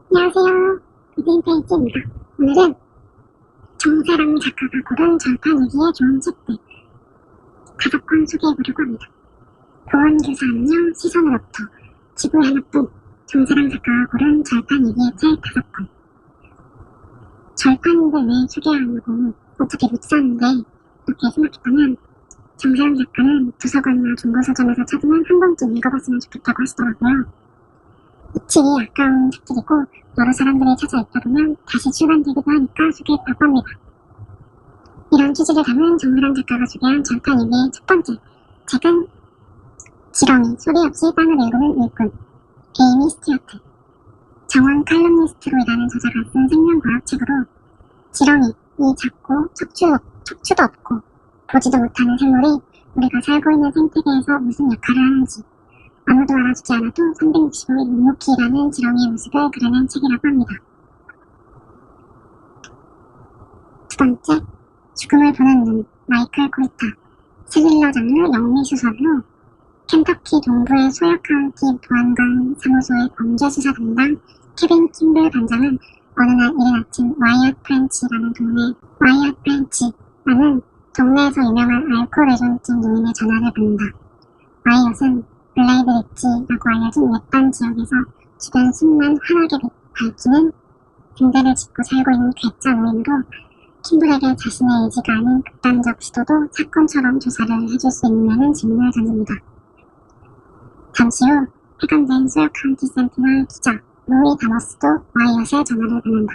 안녕하세요. 고딩페이지입니다. 오늘은 정세랑 작가가 고른 절판 일기의 좋은 책들 5권 소개해보려고 합니다. 보원교사 안녕 시선으로부터 지구의 하나뿐 정세랑 작가가 고른 절판 일기의 책 5권. 절판인데 왜 소개하려고 어차피 못 사는데 이렇게 생각했다면 정세랑 작가는 도서관이나 중고서점에서 찾으면 한 번쯤 읽어봤으면 좋겠다고 하시더라고요. 이 책이 아까운 책들이고 여러 사람들이 찾아 읽다 보면 다시 출간되기도 하니까 소개했다고 합니다. 이런 취지를 담은 정세랑 작가가 소개한 절판 일기의 첫 번째 책은 지렁이 소리 없이 땅을 일구는 일꾼 에이미 스튜어트. 정원 칼럼니스트로 일하는 저자가 쓴 생명과학 책으로 지렁이, 이 작고 척추도 없고 보지도 못하는 생물이 우리가 살고 있는 생태계에서 무슨 역할을 하는지 아무도 알아주지 않아도 365일 묵묵히 일하는 지렁이의 모습을 그려낸 책이라고 합니다. 두 번째, 죽음을 보는 눈, 마이클 코리타. 스릴러 장르 영미소설로 켄터키 동부의 소역카운티 보안관 사무소의 범죄수사 담당 케빈 킴블 반장은 어느 날 이른 아침 와이엇 프렌치라는 동네에서 유명한 알코올 의존증 노인의 전화를 받는다. 와이엇은 블레이드 리치라고 알려진 외딴 지역에서 주변 숲만 환하게 밝히는 등대를 짓고 살고 있는 괴짜 노인으로 킴블에게 자신의 의지가 아닌 극단적 시도도 사건처럼 조사를 해줄 수 있느냐는 질문을 던집니다. 잠시 후 폐간된 소역 카운티 센티널 기자 로이 다머스도 와이엇의 전화를 받는다.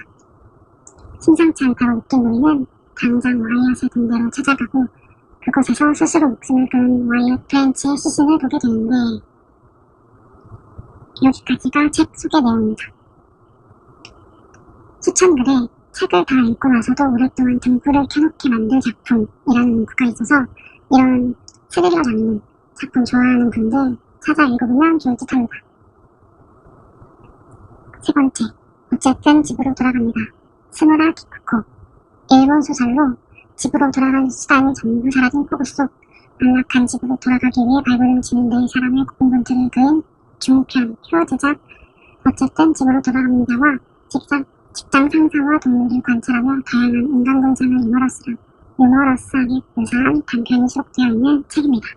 심상치 않다고 느낀 로이는 당장 와이엇의 등대로 찾아가고 그곳에서 스스로 목숨을 끊은 와이엇 프렌치의 시신을 보게 되는데 여기까지가 책 소개 내용입니다. 수천 글에 책을 다 읽고 나서도 오랫동안 등불을 켜놓게 만든 작품이라는 문구가 있어서 이런 스릴러 장르 작품 좋아하는 분들 찾아 읽어보면 좋을 듯 합니다. 세 번째, 어쨌든 집으로 돌아갑니다. 스무라 키쿠코. 일본 소설로 집으로 돌아가는 수단이 전부 사라진 폭우 속 안락한 집으로 돌아가기 위해 발버둥치는 4사람의 고군분투를 그은 중편 효제작 어쨌든 집으로 돌아갑니다와 직장 상사와 동료를 관찰하며 다양한 인간 공상을 유머러스하게 묘사한 단편이 수록되어 있는 책입니다.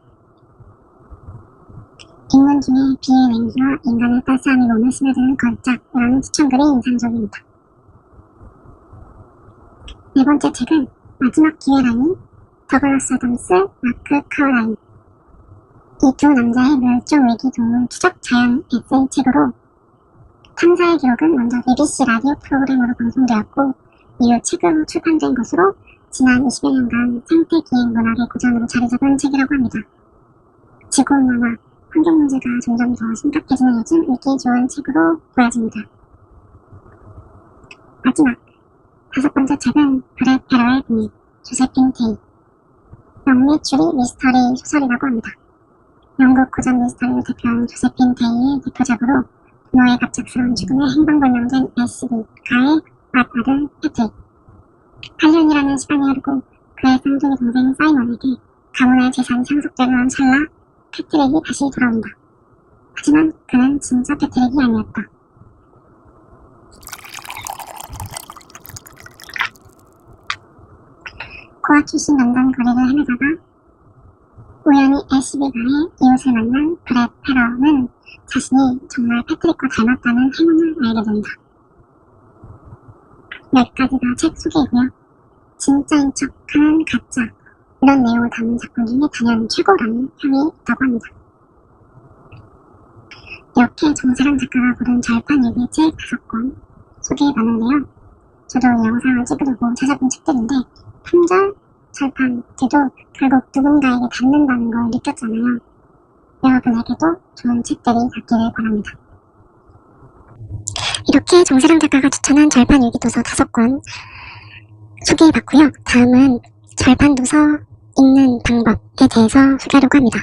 인문 중에 비의 냉기와 인간의 따스함이 몸에 스며드는 걸작이라는 추천글이 인상적입니다. 네 번째 책은 마지막 기회라니 더글라스 아담스, 마크 카울라인. 이 두 남자의 멸종위기 동물 추적 자연 에세이 책으로 탐사의 기록은 먼저 BBC 라디오 프로그램으로 방송되었고 이후 책으로 출판된 것으로 지난 20여 년간 생태기행 문학의 고전으로 자리잡은 책이라고 합니다. 지구온난화, 환경 문제가 점점 더 심각해지는 요즘 읽기 좋은 책으로 보여집니다. 마지막 5번째 책은 브렛 페러의 비밀, 조세핀 테이. 영미 추리 미스터리 소설이라고 합니다. 영국 고전 미스터리를 대표하는 조세핀 테이의 대표작으로 부모의 갑작스러운 죽음에 행방불명된 애시리,가의 맏아들 패트릭. 8년이라는 시간이 흐르고 그의 쌍둥이 동생 사이먼에게 가문의 재산이 상속되려 한 찰나 패트릭이 다시 돌아온다. 하지만 그는 진짜 패트릭이 아니었다. 고아 출신 런던 거리를 헤매다가 우연히 애시비가의 이웃을 만난 브렛 페러는 자신이 정말 패트릭과 닮았다는 행운을 알게 된다. 여기까지가 책 소개이고요. 진짜인 척하는 가짜 이런 내용을 담은 작품 중에 단연 최고라는 평이 있다고 합니다. 이렇게 정세랑 작가가 고른 절판 일기의 책 5권 소개해봤는데요. 저도 이 영상을 찍으려고 찾아본 책들인데 3절 절판들도 결국 누군가에게 닿는다는 걸 느꼈잖아요. 여러분에게도 좋은 책들이 닿기를 바랍니다. 이렇게 정세랑 작가가 추천한 절판 일기도서 5권 소개해봤고요. 다음은 절판 도서 읽는 방법에 대해서 소개하려고 합니다.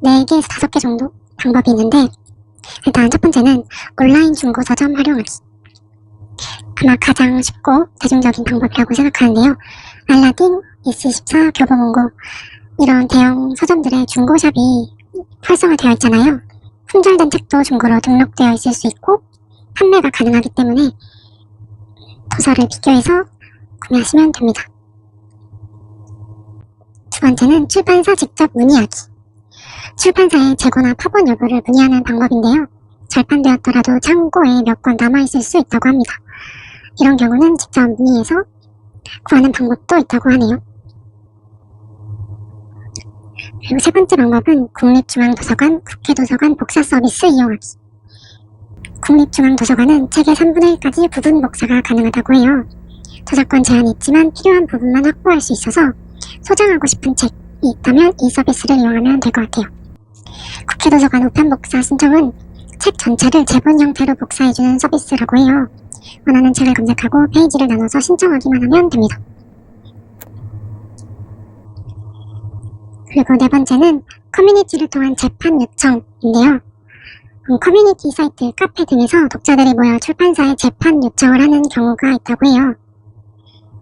4개에서 5개 정도 방법이 있는데 일단 첫 번째는 온라인 중고서점 활용하기. 아마 가장 쉽고 대중적인 방법이라고 생각하는데요. 알라딘, S24, 교보문고 이런 대형 서점들의 중고샵이 활성화되어 있잖아요. 품절된 책도 중고로 등록되어 있을 수 있고 판매가 가능하기 때문에 도서를 비교해서 구매하시면 됩니다. 두 번째는 출판사 직접 문의하기. 출판사의 재고나 파본 여부를 문의하는 방법인데요. 절판되었더라도 창고에 몇 권 남아있을 수 있다고 합니다. 이런 경우는 직접 문의해서 구하는 방법도 있다고 하네요. 그리고 세 번째 방법은 국립중앙도서관, 국회도서관 복사 서비스 이용하기. 국립중앙도서관은 책의 3분의 1까지 부분 복사가 가능하다고 해요. 저작권 제한이 있지만 필요한 부분만 확보할 수 있어서 소장하고 싶은 책이 있다면 이 서비스를 이용하면 될 것 같아요. 국회도서관 우편 복사 신청은 책 전체를 제본 형태로 복사해주는 서비스라고 해요. 원하는 책을 검색하고 페이지를 나눠서 신청하기만 하면 됩니다. 그리고 네 번째는 커뮤니티를 통한 재판 요청인데요. 커뮤니티 사이트, 카페 등에서 독자들이 모여 출판사에 재판 요청을 하는 경우가 있다고 해요.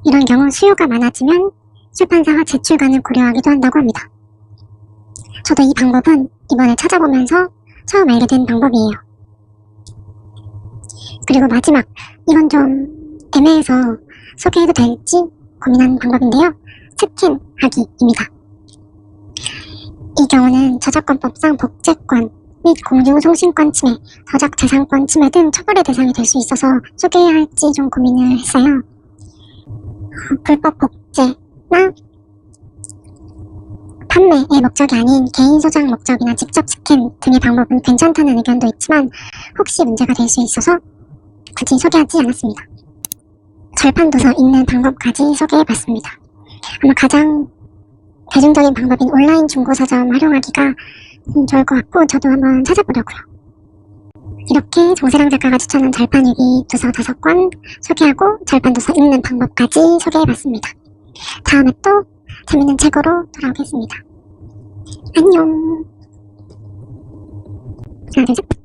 이런 경우 수요가 많아지면 출판사가 제출관을 고려하기도 한다고 합니다. 저도 이 방법은 이번에 찾아보면서 처음 알게 된 방법이에요. 그리고 마지막, 이건 좀 애매해서 소개해도 될지 고민하는 방법인데요. 스캔하기입니다. 이 경우는 저작권법상 복제권 및 공중송신권 침해, 저작재산권 침해 등 처벌의 대상이 될 수 있어서 소개해야 할지 좀 고민을 했어요. 불법 복제나 판매의 목적이 아닌 개인 소장 목적이나 직접 스캔 등의 방법은 괜찮다는 의견도 있지만 혹시 문제가 될 수 있어서 굳이 소개하지 않았습니다. 절판도서 읽는 방법까지 소개해봤습니다. 아마 가장 대중적인 방법인 온라인 중고서점 활용하기가 좋을 것 같고 저도 한번 찾아보려고요. 이렇게 정세랑 작가가 추천한 절판 읽기 도서 5권 소개하고 절판도서 읽는 방법까지 소개해봤습니다. 다음에 또 재밌는 책으로 돌아오겠습니다. 안녕. 하나, 둘, 셋.